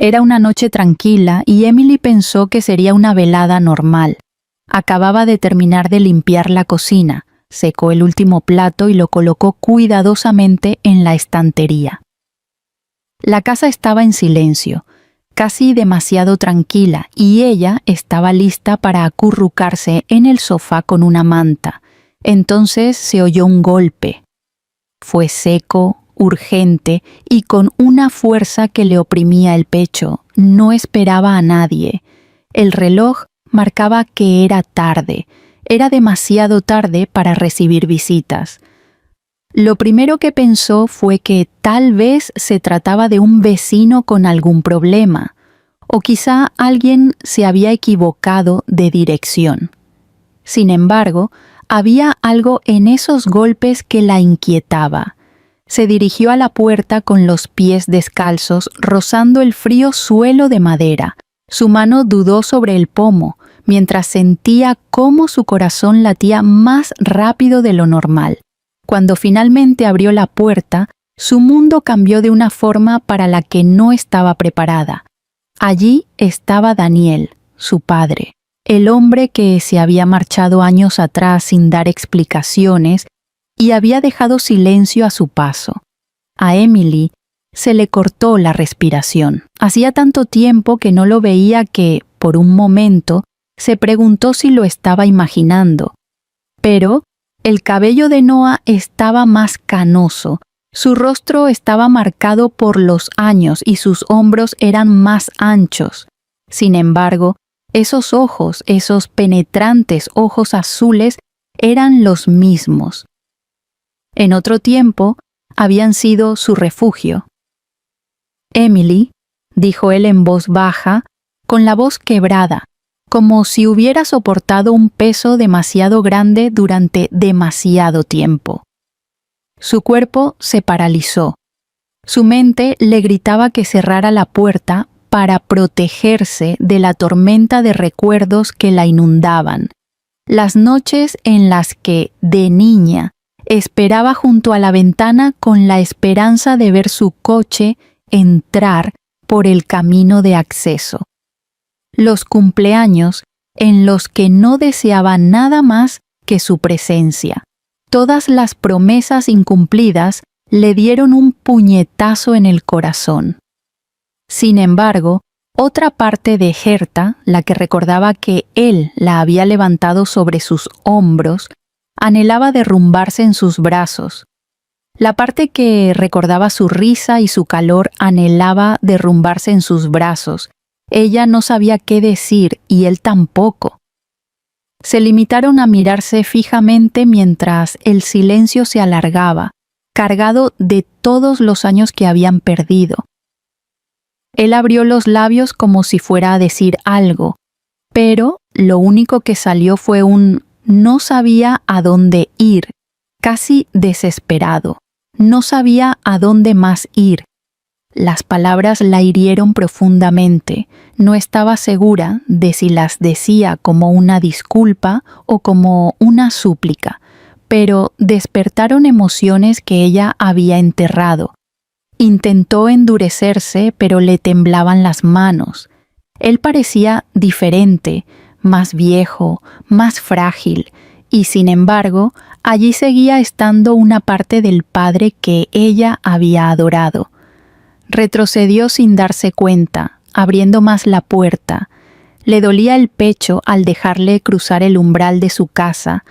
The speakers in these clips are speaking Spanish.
Era una noche tranquila y Emily pensó que sería una velada normal. Acababa de terminar de limpiar la cocina, secó el último plato y lo colocó cuidadosamente en la estantería. La casa estaba en silencio, casi demasiado tranquila, y ella estaba lista para acurrucarse en el sofá con una manta. Entonces se oyó un golpe. Fue seco, urgente y con una fuerza que le oprimía el pecho. No esperaba a nadie. El reloj marcaba que era tarde. Era demasiado tarde para recibir visitas. Lo primero que pensó fue que tal vez se trataba de un vecino con algún problema, o quizá alguien se había equivocado de dirección. Sin embargo, había algo en esos golpes que la inquietaba. Se dirigió a la puerta con los pies descalzos, rozando el frío suelo de madera. Su mano dudó sobre el pomo, mientras sentía cómo su corazón latía más rápido de lo normal. Cuando finalmente abrió la puerta, su mundo cambió de una forma para la que no estaba preparada. Allí estaba Daniel, su padre, el hombre que se había marchado años atrás sin dar explicaciones y había dejado silencio a su paso. A Emily se le cortó la respiración. Hacía tanto tiempo que no lo veía que, por un momento, se preguntó si lo estaba imaginando. Pero el cabello de Noah estaba más canoso, su rostro estaba marcado por los años y sus hombros eran más anchos. Sin embargo, esos ojos, esos penetrantes ojos azules, eran los mismos. En otro tiempo, habían sido su refugio. «Emily», dijo él en voz baja, con la voz quebrada, como si hubiera soportado un peso demasiado grande durante demasiado tiempo. Su cuerpo se paralizó. Su mente le gritaba que cerrara la puerta para protegerse de la tormenta de recuerdos que la inundaban. Las noches en las que, de niña, esperaba junto a la ventana con la esperanza de ver su coche entrar por el camino de acceso. Los cumpleaños en los que no deseaba nada más que su presencia. Todas las promesas incumplidas le dieron un puñetazo en el corazón. Sin embargo, otra parte de Herta, la que recordaba que él la había levantado sobre sus hombros, anhelaba derrumbarse en sus brazos. La parte que recordaba su risa y su calor anhelaba derrumbarse en sus brazos. Ella no sabía qué decir y él tampoco. Se limitaron a mirarse fijamente mientras el silencio se alargaba, cargado de todos los años que habían perdido. Él abrió los labios como si fuera a decir algo, pero lo único que salió fue un no sabía a dónde ir, casi desesperado. No sabía a dónde más ir. Las palabras la hirieron profundamente. No estaba segura de si las decía como una disculpa o como una súplica, pero despertaron emociones que ella había enterrado. Intentó endurecerse, pero le temblaban las manos. Él parecía diferente, más viejo, más frágil, y sin embargo, allí seguía estando una parte del padre que ella había adorado. Retrocedió sin darse cuenta, abriendo más la puerta. Le dolía el pecho al dejarle cruzar el umbral de su casa,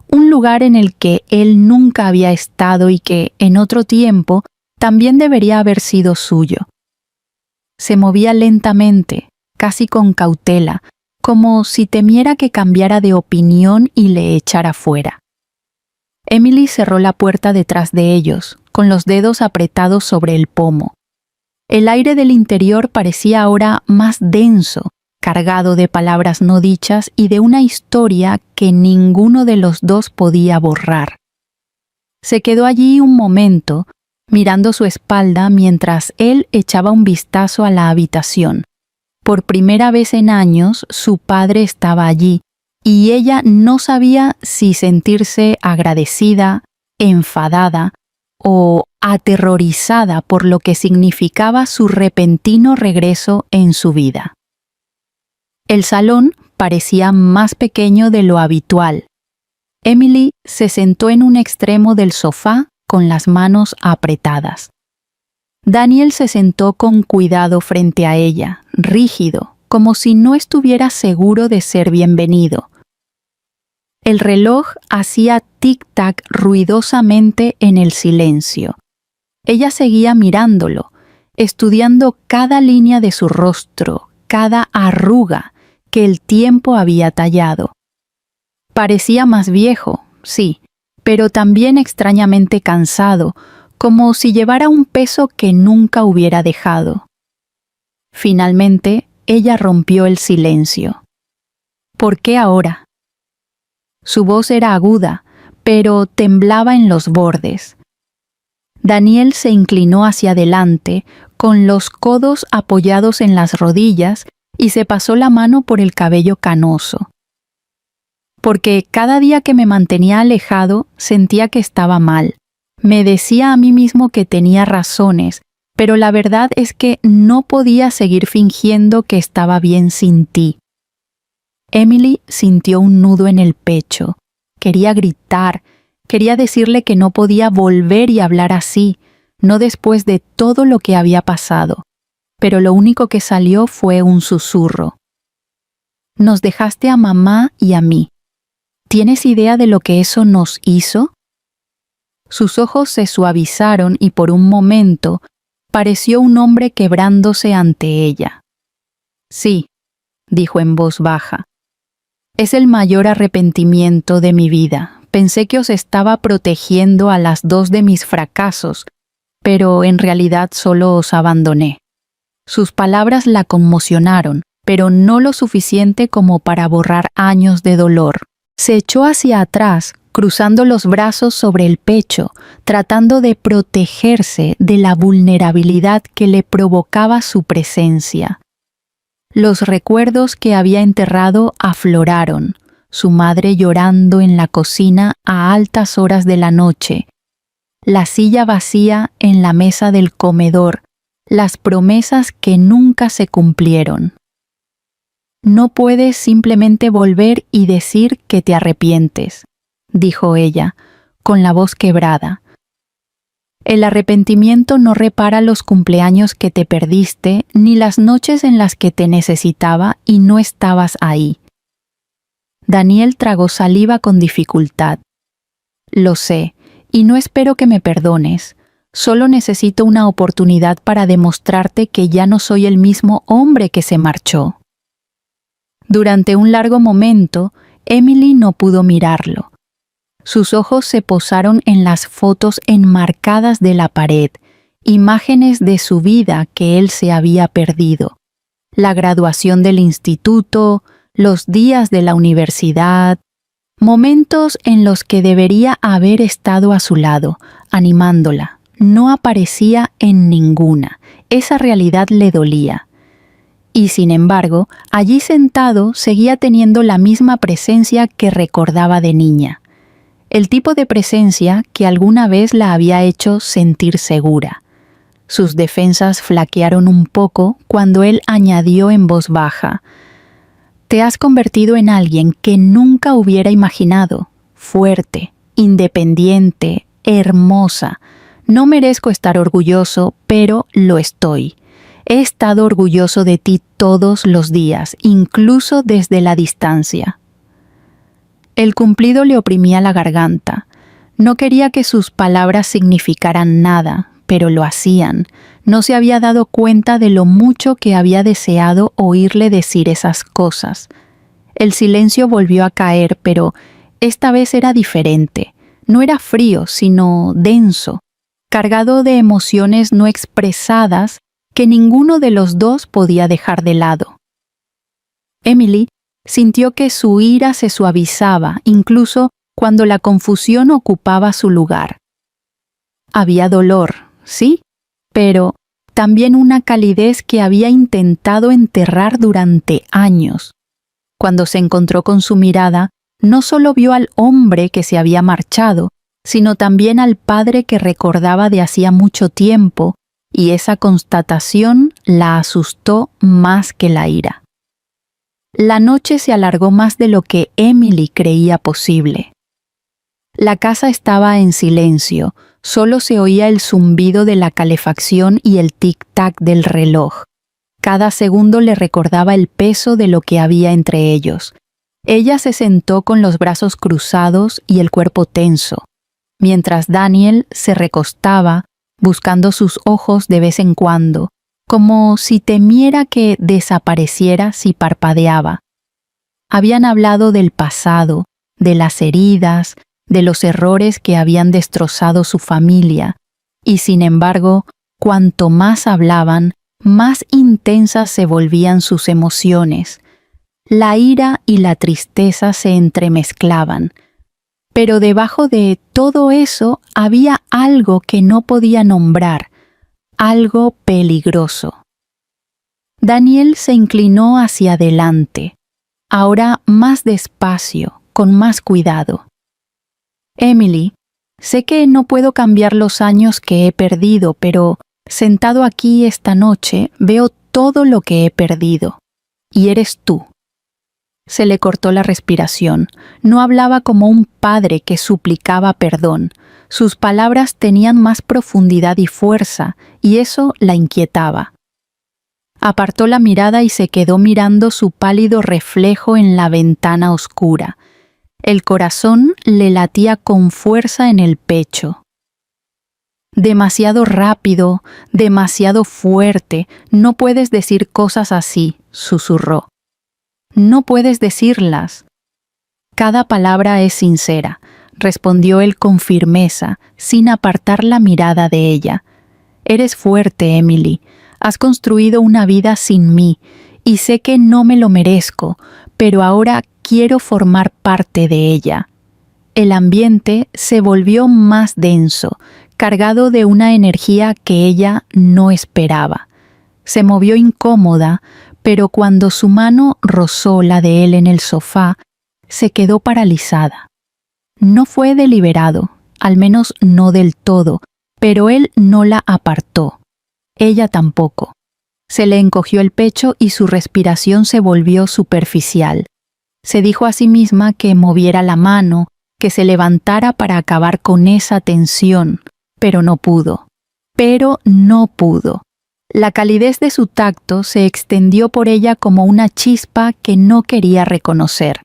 un lugar en el que él nunca había estado y que, en otro tiempo, también debería haber sido suyo. Se movía lentamente, casi con cautela, como si temiera que cambiara de opinión y le echara fuera. Emily cerró la puerta detrás de ellos, con los dedos apretados sobre el pomo. El aire del interior parecía ahora más denso, cargado de palabras no dichas y de una historia que ninguno de los dos podía borrar. Se quedó allí un momento, mirando su espalda mientras él echaba un vistazo a la habitación. Por primera vez en años, su padre estaba allí, y ella no sabía si sentirse agradecida, enfadada o aterrorizada por lo que significaba su repentino regreso en su vida. El salón parecía más pequeño de lo habitual. Emily se sentó en un extremo del sofá con las manos apretadas. Daniel se sentó con cuidado frente a ella, rígido, como si no estuviera seguro de ser bienvenido. El reloj hacía tic-tac ruidosamente en el silencio. Ella seguía mirándolo, estudiando cada línea de su rostro, cada arruga que el tiempo había tallado. Parecía más viejo, sí, pero también extrañamente cansado, como si llevara un peso que nunca hubiera dejado. Finalmente, ella rompió el silencio. ¿Por qué ahora? Su voz era aguda, pero temblaba en los bordes. Daniel se inclinó hacia adelante, con los codos apoyados en las rodillas, y se pasó la mano por el cabello canoso. Porque cada día que me mantenía alejado, sentía que estaba mal. Me decía a mí mismo que tenía razones, pero la verdad es que no podía seguir fingiendo que estaba bien sin ti. Emily sintió un nudo en el pecho. Quería gritar, quería decirle que no podía volver y hablar así, no después de todo lo que había pasado, pero lo único que salió fue un susurro. Nos dejaste a mamá y a mí. ¿Tienes idea de lo que eso nos hizo? Sus ojos se suavizaron y por un momento pareció un hombre quebrándose ante ella. Sí, dijo en voz baja. Es el mayor arrepentimiento de mi vida. Pensé que os estaba protegiendo a las dos de mis fracasos, pero en realidad solo os abandoné. Sus palabras la conmocionaron, pero no lo suficiente como para borrar años de dolor. Se echó hacia atrás, cruzando los brazos sobre el pecho, tratando de protegerse de la vulnerabilidad que le provocaba su presencia. Los recuerdos que había enterrado afloraron, su madre llorando en la cocina a altas horas de la noche, la silla vacía en la mesa del comedor, las promesas que nunca se cumplieron. No puedes simplemente volver y decir que te arrepientes, dijo ella, con la voz quebrada. El arrepentimiento no repara los cumpleaños que te perdiste ni las noches en las que te necesitaba y no estabas ahí. Daniel tragó saliva con dificultad. Lo sé, y no espero que me perdones. Solo necesito una oportunidad para demostrarte que ya no soy el mismo hombre que se marchó. Durante un largo momento, Emily no pudo mirarlo. Sus ojos se posaron en las fotos enmarcadas de la pared, imágenes de su vida que él se había perdido. La graduación del instituto, los días de la universidad, momentos en los que debería haber estado a su lado, animándola. No aparecía en ninguna. Esa realidad le dolía. Y sin embargo, allí sentado seguía teniendo la misma presencia que recordaba de niña. El tipo de presencia que alguna vez la había hecho sentir segura. Sus defensas flaquearon un poco cuando él añadió en voz baja: «Te has convertido en alguien que nunca hubiera imaginado. Fuerte, independiente, hermosa. No merezco estar orgulloso, pero lo estoy. He estado orgulloso de ti todos los días, incluso desde la distancia». El cumplido le oprimía la garganta. No quería que sus palabras significaran nada, pero lo hacían. No se había dado cuenta de lo mucho que había deseado oírle decir esas cosas. El silencio volvió a caer, pero esta vez era diferente. No era frío, sino denso, cargado de emociones no expresadas que ninguno de los dos podía dejar de lado. Emily sintió que su ira se suavizaba, incluso cuando la confusión ocupaba su lugar. Había dolor, sí, pero también una calidez que había intentado enterrar durante años. Cuando se encontró con su mirada, no solo vio al hombre que se había marchado, sino también al padre que recordaba de hacía mucho tiempo, y esa constatación la asustó más que la ira. La noche se alargó más de lo que Emily creía posible. La casa estaba en silencio, solo se oía el zumbido de la calefacción y el tic-tac del reloj. Cada segundo le recordaba el peso de lo que había entre ellos. Ella se sentó con los brazos cruzados y el cuerpo tenso, mientras Daniel se recostaba, buscando sus ojos de vez en cuando, como si temiera que desapareciera si parpadeaba. Habían hablado del pasado, de las heridas, de los errores que habían destrozado su familia, y sin embargo, cuanto más hablaban, más intensas se volvían sus emociones. La ira y la tristeza se entremezclaban, pero debajo de todo eso había algo que no podía nombrar, algo peligroso. Daniel se inclinó hacia adelante, ahora más despacio, con más cuidado. Emily, sé que no puedo cambiar los años que he perdido, pero sentado aquí esta noche veo todo lo que he perdido, y eres tú. Se le cortó la respiración. No hablaba como un padre que suplicaba perdón. Sus palabras tenían más profundidad y fuerza, y eso la inquietaba. Apartó la mirada y se quedó mirando su pálido reflejo en la ventana oscura. El corazón le latía con fuerza en el pecho. Demasiado rápido, demasiado fuerte, no puedes decir cosas así, susurró. No puedes decirlas. Cada palabra es sincera, respondió él con firmeza, sin apartar la mirada de ella. Eres fuerte, Emily. Has construido una vida sin mí, y sé que no me lo merezco, pero ahora quiero formar parte de ella. El ambiente se volvió más denso, cargado de una energía que ella no esperaba. Se movió incómoda, pero cuando su mano rozó la de él en el sofá, se quedó paralizada. No fue deliberado, al menos no del todo, pero él no la apartó. Ella tampoco. Se le encogió el pecho y su respiración se volvió superficial. Se dijo a sí misma que moviera la mano, que se levantara para acabar con esa tensión, pero no pudo. La calidez de su tacto se extendió por ella como una chispa que no quería reconocer.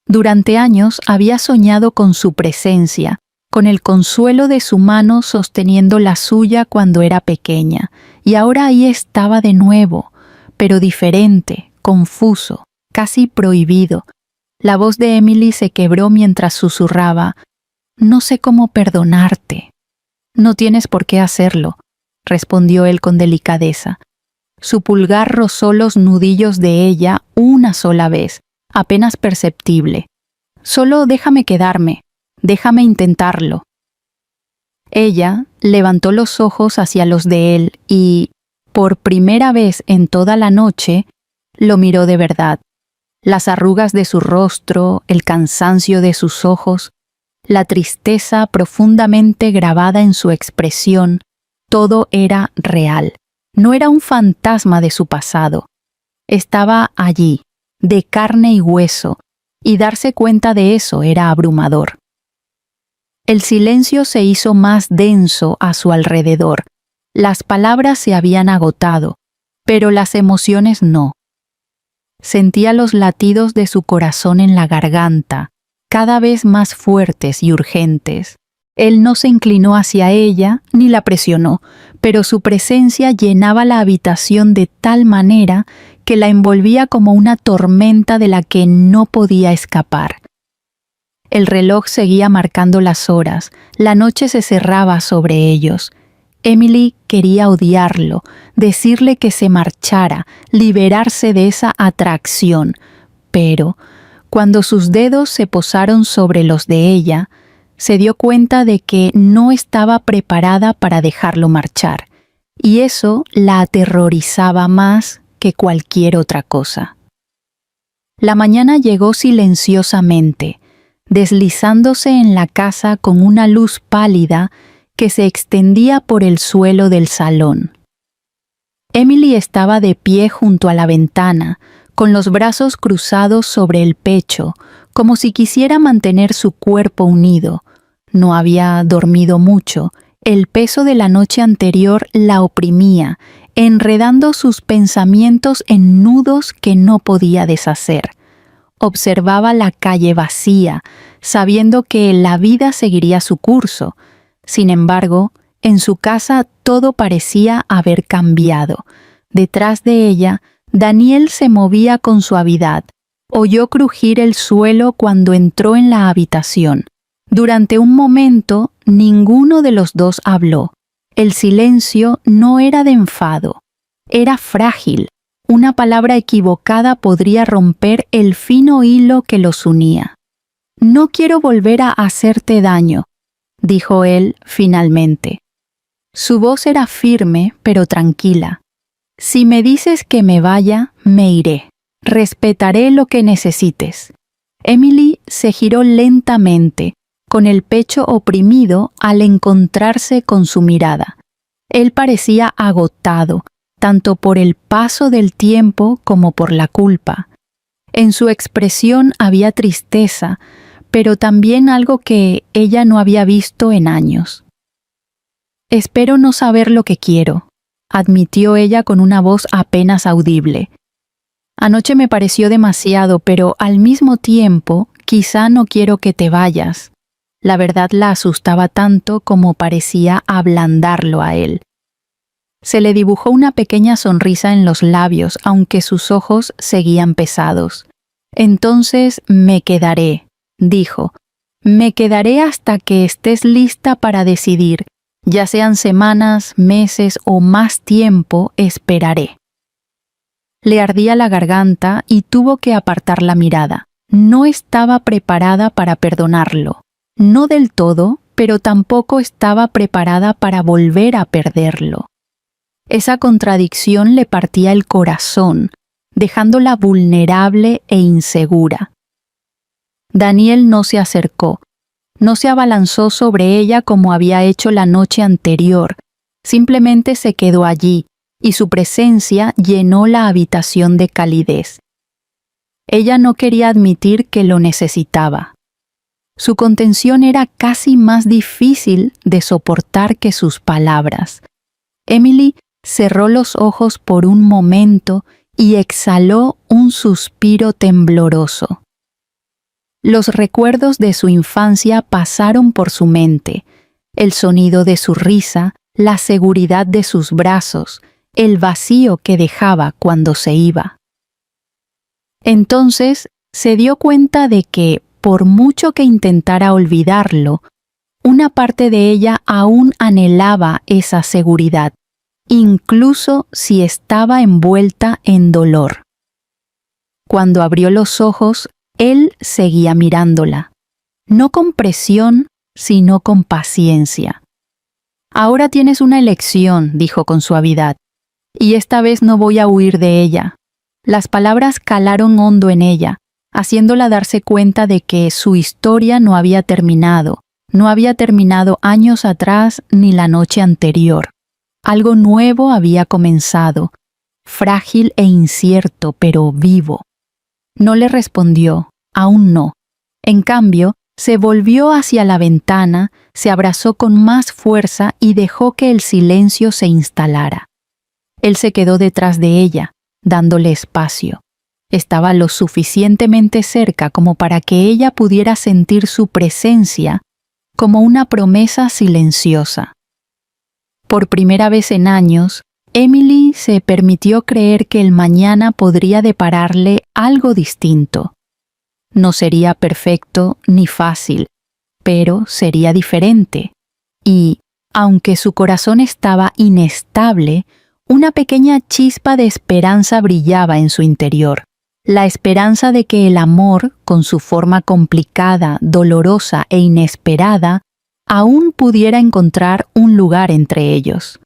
Durante años había soñado con su presencia, con el consuelo de su mano sosteniendo la suya cuando era pequeña, y ahora ahí estaba de nuevo, pero diferente, confuso, casi prohibido. La voz de Emily se quebró mientras susurraba: «No sé cómo perdonarte». «No tienes por qué hacerlo», respondió él con delicadeza. Su pulgar rozó los nudillos de ella una sola vez, apenas perceptible. «Solo déjame quedarme, déjame intentarlo». Ella levantó los ojos hacia los de él y, por primera vez en toda la noche, lo miró de verdad. Las arrugas de su rostro, el cansancio de sus ojos, la tristeza profundamente grabada en su expresión, todo era real. No era un fantasma de su pasado. Estaba allí, de carne y hueso, y darse cuenta de eso era abrumador. El silencio se hizo más denso a su alrededor. Las palabras se habían agotado, pero las emociones no. Sentía los latidos de su corazón en la garganta, cada vez más fuertes y urgentes. Él no se inclinó hacia ella ni la presionó, pero su presencia llenaba la habitación de tal manera que la envolvía como una tormenta de la que no podía escapar. El reloj seguía marcando las horas, la noche se cerraba sobre ellos. Emily quería odiarlo, decirle que se marchara, liberarse de esa atracción, pero cuando sus dedos se posaron sobre los de ella, se dio cuenta de que no estaba preparada para dejarlo marchar, y eso la aterrorizaba más que cualquier otra cosa. La mañana llegó silenciosamente. deslizándose en la casa con una luz pálida que se extendía por el suelo del salón. Emily estaba de pie junto a la ventana, con los brazos cruzados sobre el pecho, como si quisiera mantener su cuerpo unido. No había dormido mucho. El peso de la noche anterior la oprimía, enredando sus pensamientos en nudos que no podía deshacer. Observaba la calle vacía, sabiendo que la vida seguiría su curso. Sin embargo, en su casa todo parecía haber cambiado. Detrás de ella, Daniel se movía con suavidad. Oyó crujir el suelo cuando entró en la habitación. Durante un momento, ninguno de los dos habló. El silencio no era de enfado, era frágil. Una palabra equivocada podría romper el fino hilo que los unía. «No quiero volver a hacerte daño», dijo él finalmente. Su voz era firme, pero tranquila. «Si me dices que me vaya, me iré. Respetaré lo que necesites». Emily se giró lentamente, con el pecho oprimido al encontrarse con su mirada. Él parecía agotado, tanto por el paso del tiempo como por la culpa. En su expresión había tristeza, pero también algo que ella no había visto en años. «Espero no saber lo que quiero», admitió ella con una voz apenas audible. «Anoche me pareció demasiado, pero al mismo tiempo, quizá no quiero que te vayas». La verdad la asustaba tanto como parecía ablandarlo a él. Se le dibujó una pequeña sonrisa en los labios, aunque sus ojos seguían pesados. «Entonces me quedaré», dijo. «Me quedaré hasta que estés lista para decidir. Ya sean semanas, meses o más tiempo, esperaré». Le ardía la garganta y tuvo que apartar la mirada. No estaba preparada para perdonarlo. No del todo, pero tampoco estaba preparada para volver a perderlo. Esa contradicción le partía el corazón, dejándola vulnerable e insegura. Daniel no se acercó, no se abalanzó sobre ella como había hecho la noche anterior, simplemente se quedó allí, y su presencia llenó la habitación de calidez. Ella no quería admitir que lo necesitaba. Su contención era casi más difícil de soportar que sus palabras. Emily cerró los ojos por un momento y exhaló un suspiro tembloroso. Los recuerdos de su infancia pasaron por su mente, el sonido de su risa, la seguridad de sus brazos, el vacío que dejaba cuando se iba. Entonces se dio cuenta de que, por mucho que intentara olvidarlo, una parte de ella aún anhelaba esa seguridad, incluso si estaba envuelta en dolor. Cuando abrió los ojos, él seguía mirándola, no con presión, sino con paciencia. «Ahora tienes una elección», dijo con suavidad, «y esta vez no voy a huir de ella». Las palabras calaron hondo en ella, haciéndola darse cuenta de que su historia no había terminado años atrás ni la noche anterior. Algo nuevo había comenzado, frágil e incierto, pero vivo. No le respondió, aún no. En cambio, se volvió hacia la ventana, se abrazó con más fuerza y dejó que el silencio se instalara. Él se quedó detrás de ella, dándole espacio. Estaba lo suficientemente cerca como para que ella pudiera sentir su presencia como una promesa silenciosa. Por primera vez en años, Emily se permitió creer que el mañana podría depararle algo distinto. No sería perfecto ni fácil, pero sería diferente. Y, aunque su corazón estaba inestable, una pequeña chispa de esperanza brillaba en su interior. La esperanza de que el amor, con su forma complicada, dolorosa e inesperada, aún pudiera encontrar un lugar entre ellos.